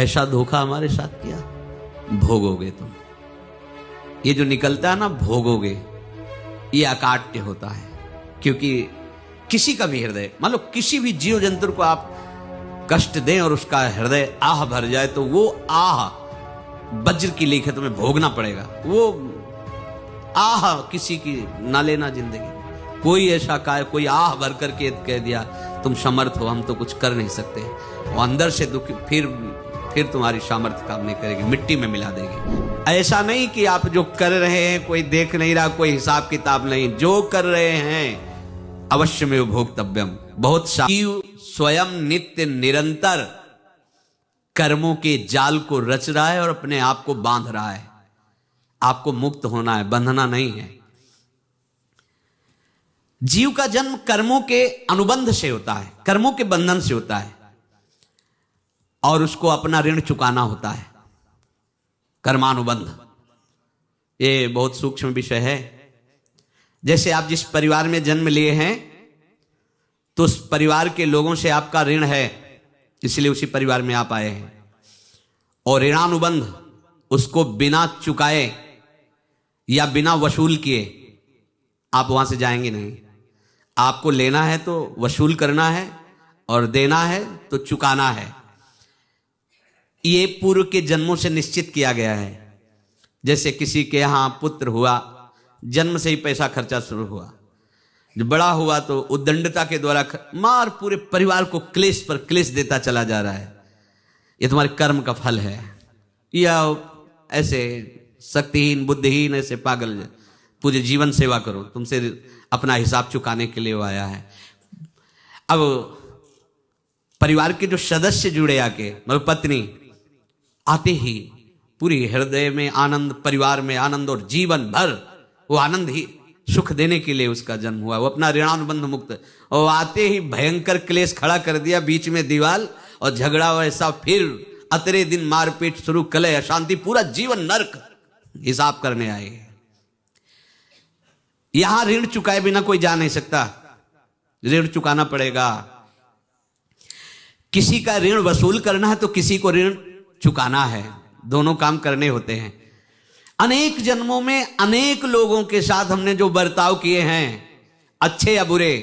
ऐसा धोखा हमारे साथ किया, भोगोगे तुम। ये जो निकलता है ना भोगोगे, ये अकाट्य होता है। क्योंकि किसी का भी हृदय, मान लो किसी भी जीव जंतु को आप कष्ट दें और उसका हृदय आह भर जाए, तो वो आह वज्र की लेख है, तुम्हें भोगना पड़ेगा। वो आह किसी की ना लेना जिंदगी। कोई ऐसा कोई आह भर करके कह दिया तुम समर्थ हो, हम तो कुछ कर नहीं सकते, वो अंदर से दुखी, फिर तुम्हारी सामर्थ्य काम नहीं करेगी, मिट्टी में मिला देगी। ऐसा नहीं कि आप जो कर रहे हैं कोई देख नहीं रहा, कोई हिसाब किताब नहीं, जो कर रहे हैं अवश्य में भोक्तव्यम। बहुत स्वयं नित्य निरंतर कर्मों के जाल को रच रहा है और अपने आप को बांध रहा है। आपको मुक्त होना है, बंधना नहीं है। जीव का जन्म कर्मों के अनुबंध से होता है, कर्मों के बंधन से होता है, और उसको अपना ऋण चुकाना होता है। कर्मानुबंध ये बहुत सूक्ष्म विषय है। जैसे आप जिस परिवार में जन्म लिए हैं, तो उस परिवार के लोगों से आपका ऋण है, इसलिए उसी परिवार में आप आए हैं। और ऋणानुबंध, उसको बिना चुकाए या बिना वसूल किए आप वहां से जाएंगे नहीं। आपको लेना है तो वसूल करना है, और देना है तो चुकाना है। ये पूर्व के जन्मों से निश्चित किया गया है। जैसे किसी के यहां पुत्र हुआ, जन्म से ही पैसा खर्चा शुरू हुआ, जो बड़ा हुआ तो उद्दंडता के द्वारा मार पूरे परिवार को क्लेश पर क्लेश देता चला जा रहा है। ये तुम्हारे कर्म का फल है। या ऐसे शक्तिहीन बुद्धिहीन ऐसे पागल पूरे जीवन सेवा करो, तुमसे अपना हिसाब चुकाने के लिए वो आया है। अब परिवार के जो सदस्य जुड़े आके, मतलब पत्नी आते ही पूरी हृदय में आनंद, परिवार में आनंद, और जीवन भर वो आनंद ही सुख देने के लिए उसका जन्म हुआ। वो अपना ऋणानुबंध मुक्त, और आते ही भयंकर क्लेश खड़ा कर दिया, बीच में दीवार और झगड़ा वैसा, फिर अतरे दिन मारपीट शुरू, कलह अशांति, पूरा जीवन नरक हिसाब करने आए। यहां ऋण चुकाए बिना कोई जा नहीं सकता, ऋण चुकाना पड़ेगा। किसी का ऋण वसूल करना है तो किसी को ऋण चुकाना है, दोनों काम करने होते हैं। अनेक जन्मों में अनेक लोगों के साथ हमने जो बर्ताव किए हैं, अच्छे या बुरे,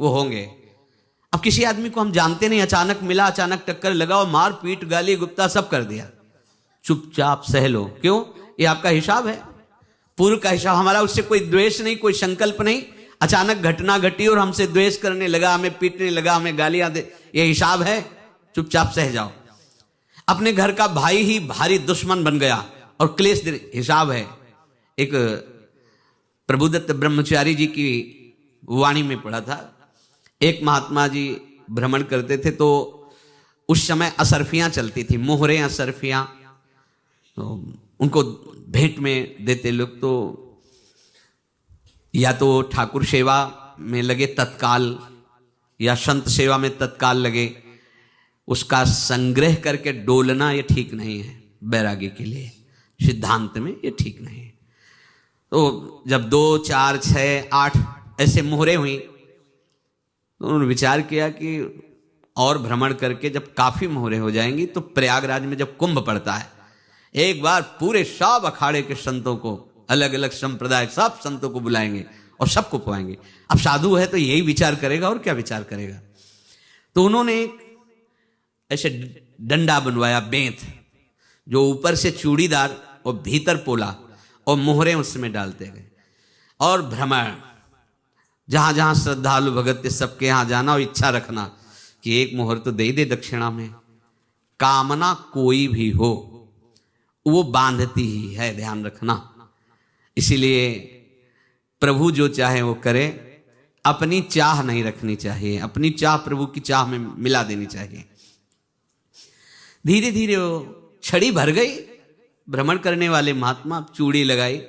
वो होंगे। अब किसी आदमी को हम जानते नहीं, अचानक मिला, अचानक टक्कर लगा और मार पीट गाली गुप्ता सब कर दिया, चुपचाप सह लो। क्यों? ये आपका हिसाब है, पूर्व का हिसाब। हमारा उससे कोई द्वेष नहीं, कोई संकल्प नहीं। अचानक घटना घटी और हमसे द्वेष करने लगा, हमें पीटने लगा, हमें गालियां दे, ये हिसाब है, चुपचाप सह जाओ। अपने घर का भाई ही भारी दुश्मन बन गया और क्लेश, हिसाब है। एक प्रभुदत्त ब्रह्मचारी जी की वाणी में पढ़ा था, एक महात्मा जी भ्रमण करते थे, तो उस समय असरफियां चलती थी, मोहरे असरफियां, तो उनको भेंट में देते लोग। तो या तो ठाकुर सेवा में लगे तत्काल, या संत सेवा में तत्काल लगे, उसका संग्रह करके डोलना ये ठीक नहीं है बैरागी के लिए, सिद्धांत में ये ठीक नहीं है। तो जब 2, 4, 6, 8 ऐसे मोहरे हुई, तो उन्होंने विचार किया कि और भ्रमण करके जब काफी मोहरे हो जाएंगी तो प्रयागराज में जब कुंभ पड़ता है, एक बार पूरे सब अखाड़े के संतों को, अलग अलग संप्रदाय सब संतों को बुलाएंगे और सबको पवाएंगे। अब साधु है तो यही विचार करेगा, और क्या विचार करेगा। तो उन्होंने ऐसे डंडा बनवाया, बेंत, जो ऊपर से चूड़ीदार और भीतर पोला, और मोहरे उसमें डालते गए। और भ्रमण, जहां जहां श्रद्धालु भगत थे सबके यहां जाना और इच्छा रखना कि एक मोहर तो दे दे दक्षिणा में। कामना कोई भी हो वो बांधती ही है, ध्यान रखना। इसीलिए प्रभु जो चाहे वो करे, अपनी चाह नहीं रखनी चाहिए, अपनी चाह प्रभु की चाह में मिला देनी चाहिए। धीरे धीरे वो छड़ी भर गई। भ्रमण करने वाले महात्मा चूड़ी लगाई,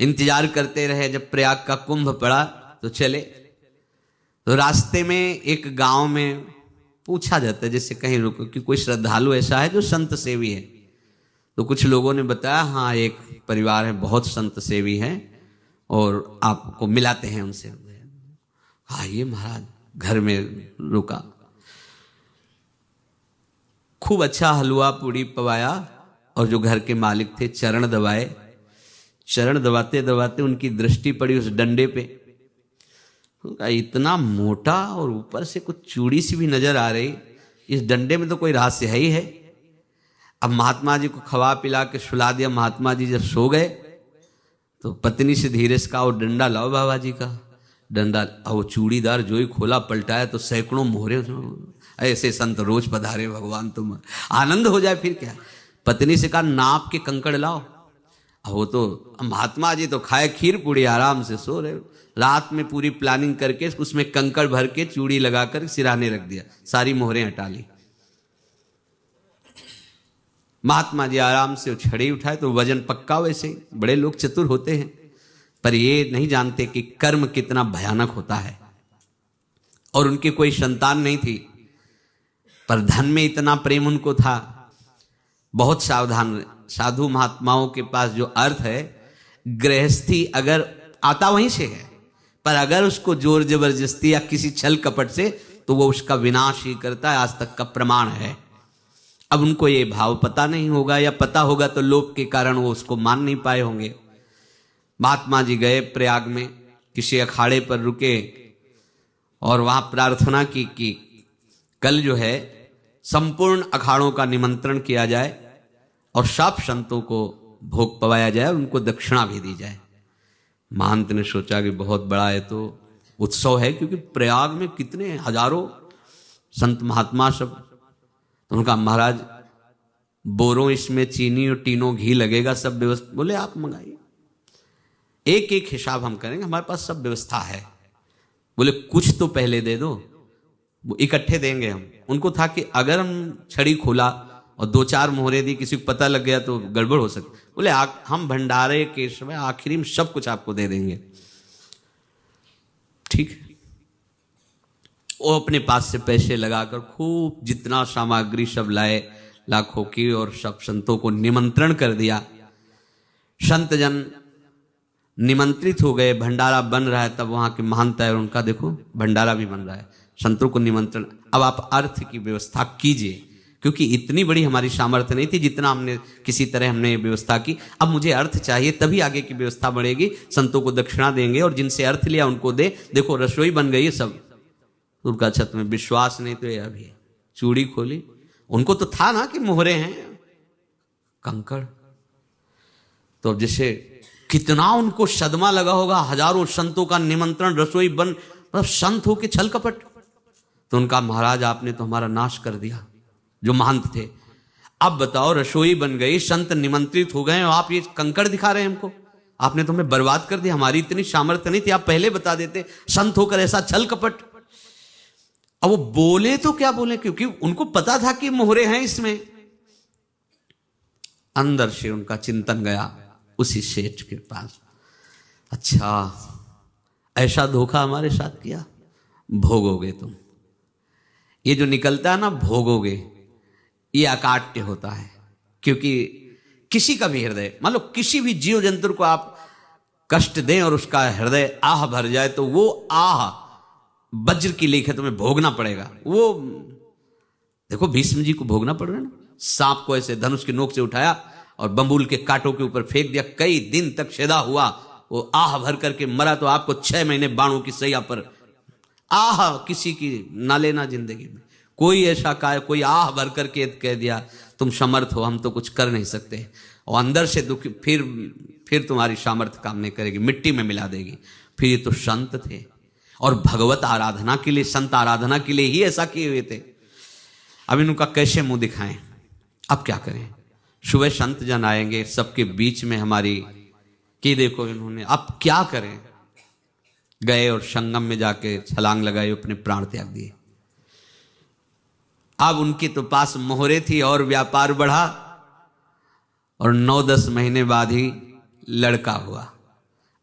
इंतजार करते रहे। जब प्रयाग का कुंभ पड़ा तो चले। तो रास्ते में एक गांव में पूछा जाता है, जैसे कहीं रुको कि कोई श्रद्धालु ऐसा है जो संत सेवी है। तो कुछ लोगों ने बताया, हाँ एक परिवार है बहुत संत सेवी है और आपको मिलाते हैं उनसे। आइए महाराज, घर में रुका, खूब अच्छा हलवा पूड़ी पवाया और जो घर के मालिक थे चरण दबाए। चरण दबाते दबाते उनकी दृष्टि पड़ी उस डंडे पे। उनका इतना मोटा और ऊपर से कुछ चूड़ी सी भी नजर आ रही, इस डंडे में तो कोई रहस्य है ही है। अब महात्मा जी को खवा पिला के सुला दिया। महात्मा जी जब सो गए तो पत्नी से धीरे से कहा, वो डंडा लाओ बाबा जी का डंडा। और वो चूड़ीदार जो ही खोला पलटाया तो सैकड़ों मोहरे। ऐसे संत रोज पधारे भगवान, तुम आनंद हो जाए फिर क्या। पत्नी से कहा, नाप के कंकड़ लाओ। अब वो तो महात्मा जी तो खाए खीर पूड़ी, आराम से सो रहे। रात में पूरी प्लानिंग करके उसमें कंकड़ भर के चूड़ी लगाकर सिराने रख दिया, सारी मोहरें हटा ली। महात्मा जी आराम से छड़ी उठाए तो वजन पक्का। वैसे ही बड़े लोग चतुर होते हैं, पर ये नहीं जानते कि कर्म कितना भयानक होता है। और उनकी कोई संतान नहीं थी, पर धन में इतना प्रेम उनको था। बहुत सावधान। साधु महात्माओं के पास जो अर्थ है, गृहस्थी अगर आता वहीं से है, पर अगर उसको जोर जबरदस्ती या किसी छल कपट से, तो वो उसका विनाश ही करता है। आज तक का प्रमाण है। अब उनको ये भाव पता नहीं होगा, या पता होगा तो लोभ के कारण वो उसको मान नहीं पाए होंगे। महात्मा जी गए प्रयाग में, किसी अखाड़े पर रुके और वहां प्रार्थना की कि कल जो है संपूर्ण अखाड़ों का निमंत्रण किया जाए और सब संतों को भोग पवाया जाए और उनको दक्षिणा भी दी जाए। महंत ने सोचा कि बहुत बड़ा है तो उत्सव है, क्योंकि प्रयाग में कितने हजारों संत महात्मा सब। तो उनका महाराज बोरों इसमें चीनी और टीनों घी लगेगा, सब व्यवस्था। बोले आप मंगाइए, एक एक हिसाब हम करेंगे, हमारे पास सब व्यवस्था है। बोले कुछ तो पहले दे दो, वो इकट्ठे देंगे हम। उनको था कि अगर हम छड़ी खोला और दो चार मोहरे दी, किसी को पता लग गया तो गड़बड़ हो सकती। बोले हम भंडारे के समय आखिरी में सब कुछ आपको दे देंगे। ठीक। वो अपने पास से पैसे लगाकर खूब जितना सामग्री सब लाए, लाखों की, और सब संतों को निमंत्रण कर दिया। संत जन निमंत्रित हो गए, भंडारा बन रहा है। तब वहां के महंत है, उनका देखो भंडारा भी बन रहा है, संतों को निमंत्रण। अब आप अर्थ की व्यवस्था कीजिए, क्योंकि इतनी बड़ी हमारी सामर्थ्य नहीं थी जितना हमने किसी तरह हमने व्यवस्था की। अब मुझे अर्थ चाहिए, तभी आगे की व्यवस्था बढ़ेगी। संतों को दक्षिणा देंगे और जिनसे अर्थ लिया उनको दे। देखो रसोई बन गई है सब। उनका छत में विश्वास नहीं तो ये अभी चूड़ी खोली। उनको तो था ना कि मोहरे हैं कंकड़। तो अब जैसे कितना उनको सदमा लगा होगा, हजारों संतों का निमंत्रण, रसोई बन, मतलब संत हो के छल कपट। तो उनका महाराज आपने तो हमारा नाश कर दिया, जो महंत थे। अब बताओ रसोई बन गई, संत निमंत्रित हो गए और आप ये कंकड़ दिखा रहे हैं हमको। आपने तो हमें बर्बाद कर दिया, हमारी इतनी सामर्थ्य नहीं थी, आप पहले बता देते। संत होकर ऐसा छल कपट। अब वो बोले तो क्या बोले, क्योंकि उनको पता था कि मोहरे हैं इसमें। अंदर से उनका चिंतन गया उसी सेठ के पास, अच्छा ऐसा धोखा हमारे साथ किया, भोगोगे तुम। ये जो निकलता है ना भोगोगे, ये अकाट्य होता है। क्योंकि किसी का भी हृदय, मान लो किसी भी जीव जंतु को आप कष्ट दें और उसका हृदय आह भर जाए, तो वो आह वज्र की लेखे तुम्हें भोगना पड़ेगा। वो देखो भीष्म जी को भोगना पड़ रहा है ना। सांप को ऐसे धनुष की नोक से उठाया और बंबूल के कांटों के ऊपर फेंक दिया, कई दिन तक शेदा हुआ, वो आह भर करके मरा। तो आपको 6 महीने बाणों की सैया पर आह किसी की ना लेना जिंदगी में। कोई ऐसा कोई आह भर करके कह दिया तुम समर्थ हो, हम तो कुछ कर नहीं सकते, और अंदर से दुखी, फिर तुम्हारी सामर्थ्य काम नहीं करेगी, मिट्टी में मिला देगी। फिर ये तो संत थे और भगवत आराधना के लिए, संत आराधना के लिए ही ऐसा किए हुए थे। अब इनका कैसे मुंह दिखाएं, अब क्या करें। सुबह संत जन आएंगे, सबके बीच में हमारी कि देखो इन्होंने, अब क्या करें। गए और संगम में जाके छलांग लगाई, अपने प्राण त्याग दिए। अब उनके तो पास मोहरे थी और व्यापार बढ़ा, और 9-10 महीने बाद ही लड़का हुआ।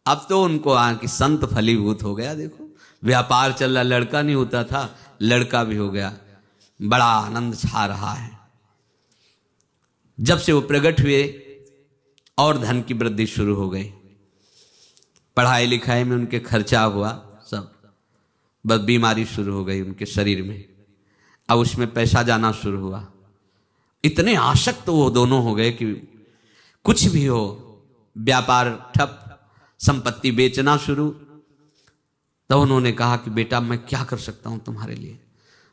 अब तो उनको कि संत फलीभूत हो गया। देखो व्यापार चल रहा, लड़का नहीं होता था, लड़का भी हो गया। बड़ा आनंद छा रहा है। जब से वो प्रकट हुए और धन की वृद्धि शुरू हो गई, पढ़ाई लिखाई में उनके खर्चा हुआ सब, बस बीमारी शुरू हो गई उनके शरीर में। अब उसमें पैसा जाना शुरू हुआ। इतने आसक्त वो दोनों हो गए कि कुछ भी हो, व्यापार ठप, संपत्ति बेचना शुरू। तो उन्होंने कहा कि बेटा मैं क्या कर सकता हूं तुम्हारे लिए?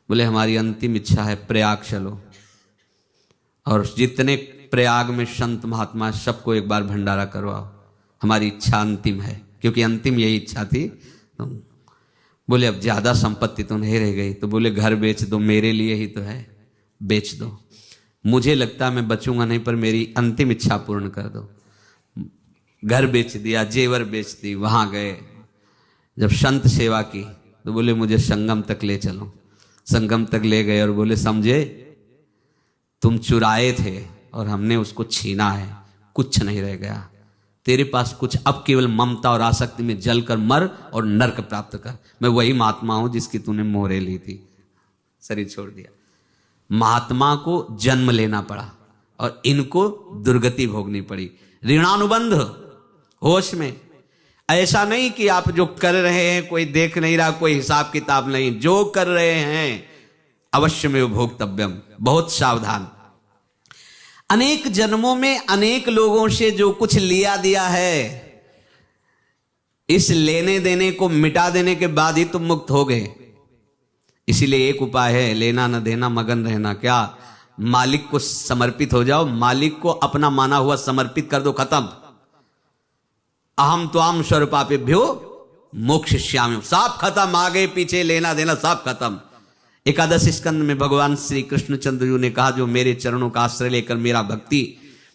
बोले हमारी अंतिम इच्छा है प्रयाग चलो, और जितने प्रयाग में संत महात्मा सबको एक बार भंडारा करवाओ, हमारी इच्छा अंतिम है। क्योंकि अंतिम यही इच्छा थी। तो बोले अब ज्यादा संपत्ति तो नहीं रह गई। तो बोले घर बेच दो, मेरे लिए ही तो है, बेच दो। मुझे लगता मैं बचूंगा नहीं, पर मेरी अंतिम इच्छा पूर्ण कर दो। घर बेच दिया, जेवर बेच दी। वहां गए, जब संत सेवा की तो बोले मुझे संगम तक ले चलो। संगम तक ले गए और बोले समझे तुम चुराए थे और हमने उसको छीना है, कुछ नहीं रह गया तेरे पास कुछ, अब केवल ममता और आसक्ति में जलकर मर और नरक प्राप्त कर। मैं वही महात्मा हूं जिसकी तूने मोहरे ली थी, शरीर छोड़ दिया। महात्मा को जन्म लेना पड़ा और इनको दुर्गति भोगनी पड़ी। ऋणानुबंध, होश में। ऐसा नहीं कि आप जो कर रहे हैं कोई देख नहीं रहा, कोई हिसाब किताब नहीं, जो कर रहे हैं अवश्य में भोक्तव्यम, बहुत सावधान। अनेक जन्मों में अनेक लोगों से जो कुछ लिया दिया है, इस लेने देने को मिटा देने के बाद ही तुम मुक्त हो गए। इसीलिए एक उपाय है, लेना न देना मगन रहना। क्या? मालिक को समर्पित हो जाओ, मालिक को अपना माना हुआ समर्पित कर दो, खत्म। अहम त्वाम स्वरूपापेभ्यो मोक्षयिष्यामि, सब खत्म। आगे पीछे लेना देना सब खत्म। एकादश स्कंद में भगवान श्री कृष्णचंद्र जी ने कहा जो मेरे चरणों का आश्रय लेकर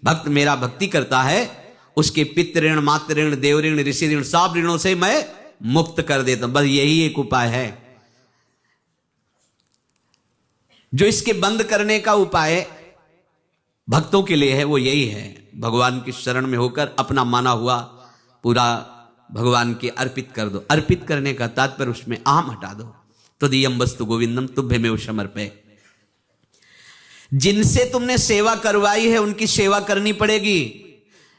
भक्त मेरा भक्ति करता है, उसके पितृ ऋण, मातृ ऋण, देव ऋण, ऋषि ऋण, सब ऋणों से मैं मुक्त कर देता हूं। बस यही एक उपाय है जो इसके बंद करने का उपाय भक्तों के लिए है, वो यही है। भगवान की शरण में होकर अपना माना हुआ पूरा भगवान के अर्पित कर दो। अर्पित करने का तात्पर्य उसमें अहम हटा दो। तदीयम वस्तु गोविंदम तुभ्यमेव समर्पये। जिनसे तुमने सेवा करवाई है उनकी सेवा करनी पड़ेगी,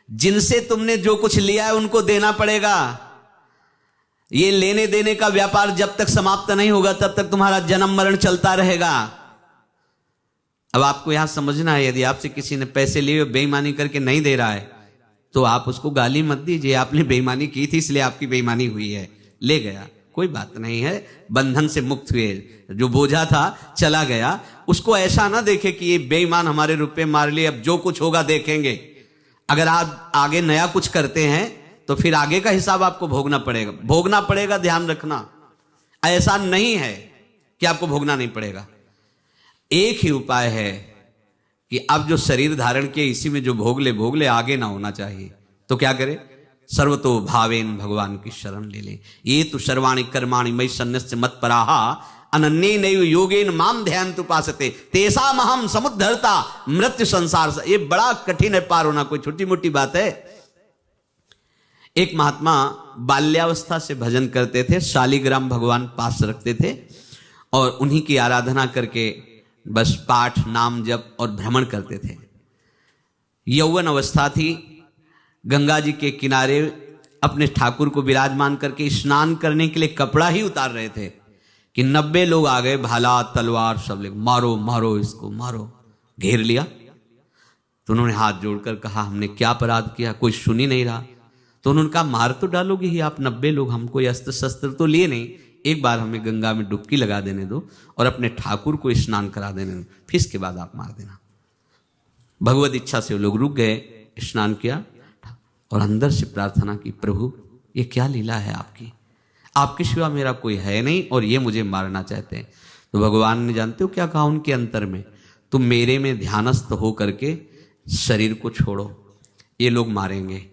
जिनसे तुमने जो कुछ लिया है उनको देना पड़ेगा। ये लेने देने का व्यापार जब तक समाप्त नहीं होगा तब तक तुम्हारा जन्म मरण चलता रहेगा। अब आपको यहां समझना है, यदि आपसे किसी ने पैसे लिए बेईमानी करके नहीं दे रहा है तो आप उसको गाली मत दीजिए, आपने बेईमानी की थी इसलिए आपकी बेईमानी हुई है, ले गया, कोई बात नहीं है, बंधन से मुक्त हुए, जो बोझा था चला गया। उसको ऐसा ना देखे कि ये बेईमान हमारे रुपए मार लिए, अब जो कुछ होगा देखेंगे। अगर आप आगे नया कुछ करते हैं तो फिर आगे का हिसाब आपको भोगना पड़ेगा, ध्यान रखना। ऐसा नहीं है कि आपको भोगना नहीं पड़ेगा। एक ही उपाय है कि अब जो शरीर धारण किए इसी में जो भोग ले, आगे ना होना चाहिए। तो क्या करे? सर्वतो भावेन भगवान की शरण ले ले। ये तो सर्वाणि कर्माणि मयि सन्न्यस्य मत्पराहा अनन्येनैव योगेन माम ध्यायन्तु उपासते तेषाम् अहं समुद्धर्ता मृत्यु संसार से। ये बड़ा कठिन है पार होना, कोई छोटी मोटी बात है। एक महात्मा बाल्यावस्था से भजन करते थे, शालिग्राम भगवान पास रखते थे और उन्हीं की आराधना करके बस पाठ, नाम, जप और भ्रमण करते थे। यौवन अवस्था थी, गंगा जी के किनारे अपने ठाकुर को विराजमान करके स्नान करने के लिए कपड़ा ही उतार रहे थे कि 90 लोग आ गए, भाला तलवार सब ले, मारो मारो इसको मारो, घेर लिया। तो उन्होंने हाथ जोड़कर कहा हमने क्या अपराध किया, कोई सुन ही नहीं रहा। तो उन्होंने कहा मार तो डालोगे ही आप 90 लोग, हम कोई अस्त्र शस्त्र तो लिए नहीं, एक बार हमें गंगा में डुबकी लगा देने दो और अपने ठाकुर को स्नान करा देने दो, फिर इसके बाद आप मार देना। भगवत इच्छा से वो लोग रुक गए, स्नान किया और अंदर से प्रार्थना की, प्रभु ये क्या लीला है आपकी, आपके सिवा मेरा कोई है नहीं और ये मुझे मारना चाहते हैं। तो भगवान ने जानते हो क्या कहा उनके अंतर में, तुम मेरे में ध्यानस्थ हो करके शरीर को छोड़ो, ये लोग मारेंगे।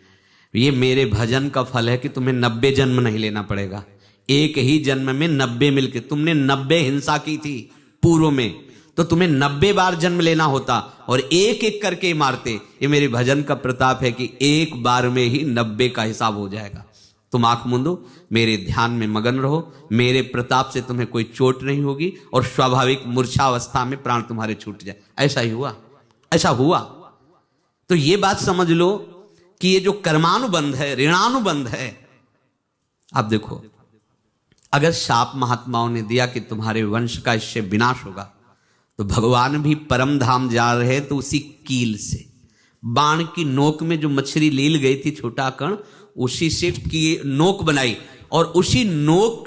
ये मेरे भजन का फल है कि तुम्हें 90 जन्म नहीं लेना पड़ेगा, एक ही जन्म में 90 मिलके। तुमने 90 हिंसा की थी पूर्व में, तो तुम्हें 90 बार जन्म लेना होता और एक एक करके मारते। ये मेरे भजन का प्रताप है कि एक बार में ही 90 का हिसाब हो जाएगा। तुम आंख मूंदो, मेरे ध्यान में मगन रहो, मेरे प्रताप से तुम्हें कोई चोट नहीं होगी और स्वाभाविक मूर्छावस्था में प्राण तुम्हारे छूट जाए। ऐसा ही हुआ, ऐसा हुआ। तो ये बात समझ लो कि ये जो कर्मानुबंध है, ऋणानुबंध है। आप देखो, अगर शाप महात्माओं ने दिया कि तुम्हारे वंश का इससे विनाश होगा, तो भगवान भी परम धाम जा रहे तो उसी कील से, बाण की नोक में जो मछली लील गई थी छोटा कण, उसी से की नोक बनाई और उसी नोक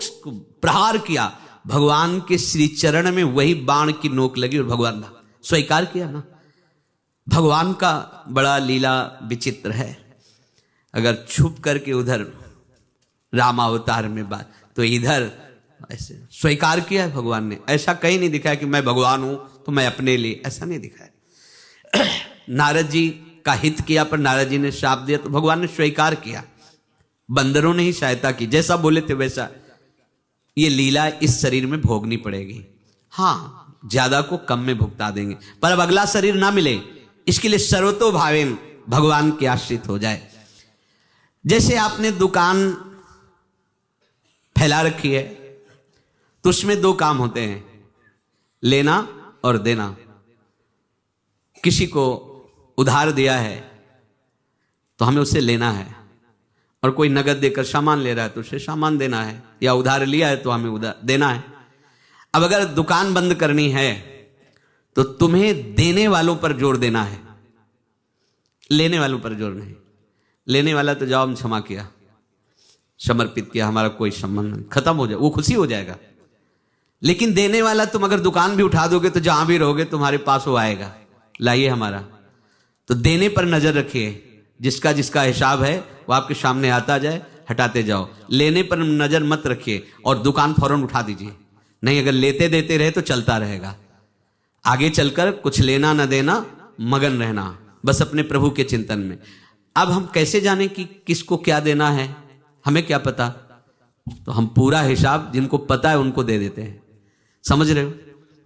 प्रहार किया, भगवान के श्री चरण में वही बाण की नोक लगी और भगवान ने स्वीकार किया ना। भगवान का बड़ा लीला विचित्र है। अगर छुप करके उधर रामावतार में बात, तो इधर ऐसे स्वीकार किया है भगवान ने। ऐसा कहीं नहीं दिखाया कि मैं भगवान हूं तो मैं अपने लिए, ऐसा नहीं दिखाया। नारद जी का हित किया पर नारद जी ने श्राप दिया तो भगवान ने स्वीकार किया। बंदरों ने ही सहायता की, जैसा बोले थे वैसा। ये लीला इस शरीर में भोगनी पड़ेगी। हाँ, ज्यादा को कम में भुगता देंगे, पर अब अगला शरीर ना मिले इसके लिए सर्वतोभावेन भगवान के आश्रित हो जाए। जैसे आपने दुकान फैला रखी है तो उसमें दो काम होते हैं, लेना और देना। किसी को उधार दिया है तो हमें उसे लेना है, और कोई नगद देकर सामान ले रहा है तो उसे सामान देना है, या उधार लिया है तो हमें उधार देना है। अब अगर दुकान बंद करनी है तो तुम्हें देने वालों पर जोर देना है, लेने वालों पर जोर नहीं। लेने वाला तो जाओ हम क्षमा किया, समर्पित किया, हमारा कोई संबंध नहीं, खत्म हो जाए, वो खुशी हो जाएगा। लेकिन देने वाला तुम अगर दुकान भी उठा दोगे तो जहां भी रहोगे तुम्हारे पास वो आएगा, लाइए हमारा। तो देने पर नजर रखिए, जिसका जिसका हिसाब है वो आपके सामने आता जाए, हटाते जाओ। लेने पर नजर मत रखिए और दुकान फौरन उठा दीजिए, नहीं अगर लेते देते रहे तो चलता रहेगा। आगे चलकर कुछ लेना न देना, मगन रहना बस अपने प्रभु के चिंतन में। अब हम कैसे जाने कि किसको क्या देना है, हमें क्या पता? तो हम पूरा हिसाब जिनको पता है उनको दे देते हैं, समझ रहे हो?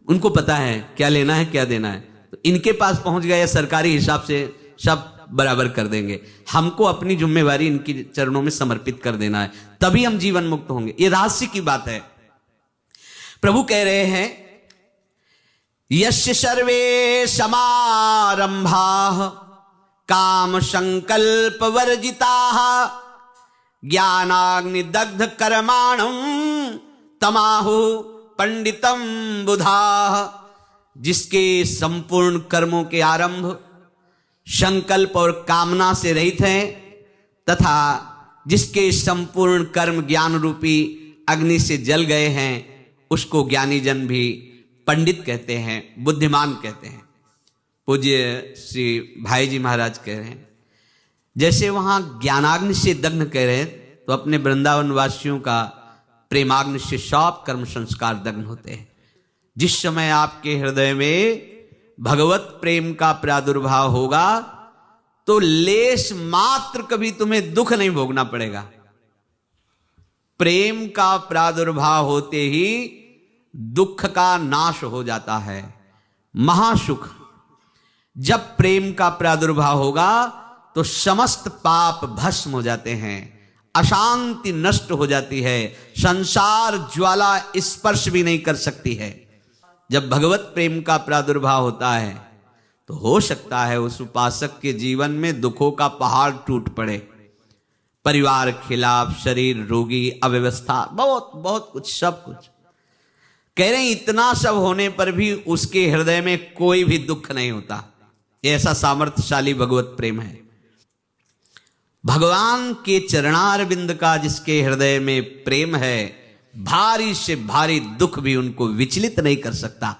उनको पता है क्या लेना है क्या देना है, तो इनके पास पहुंच गए, सरकारी हिसाब से सब बराबर कर देंगे। हमको अपनी जिम्मेवारी इनकी चरणों में समर्पित कर देना है, तभी हम जीवन मुक्त होंगे। ये रहस्य की बात है। प्रभु कह रहे हैं, यस्य सर्वे समारंभाः काम संकल्प वर्जिताः ज्ञानाग्नि दग्ध कर्माणं तमाहु पंडितम बुधाः। जिसके संपूर्ण कर्मों के आरंभ संकल्प और कामना से रहित हैं, तथा जिसके संपूर्ण कर्म ज्ञान रूपी अग्नि से जल गए हैं, उसको ज्ञानी जन भी पंडित कहते हैं, बुद्धिमान कहते हैं। पूज्य श्री भाई जी महाराज कह रहे हैं, जैसे वहां ज्ञानाग्नि से दग्ध कह रहे हैं, तो अपने वृंदावन वासियों का प्रेमाग्नि से सब कर्म संस्कार दग्ध होते हैं। जिस समय आपके हृदय में भगवत प्रेम का प्रादुर्भाव होगा तो लेश मात्र कभी तुम्हें दुख नहीं भोगना पड़ेगा। प्रेम का प्रादुर्भाव होते ही दुख का नाश हो जाता है, महासुख। जब प्रेम का प्रादुर्भाव होगा तो समस्त पाप भस्म हो जाते हैं, अशांति नष्ट हो जाती है, संसार ज्वाला स्पर्श भी नहीं कर सकती है। जब भगवत प्रेम का प्रादुर्भाव होता है तो हो सकता है उस उपासक के जीवन में दुखों का पहाड़ टूट पड़े, परिवार खिलाफ, शरीर रोगी, अव्यवस्था, बहुत बहुत कुछ, सब कुछ। कह रहे हैं इतना सब होने पर भी उसके हृदय में कोई भी दुख नहीं होता। ऐसा सामर्थ्यशाली भगवत प्रेम है। भगवान के चरणारविंद का जिसके हृदय में प्रेम है, भारी से भारी दुख भी उनको विचलित नहीं कर सकता।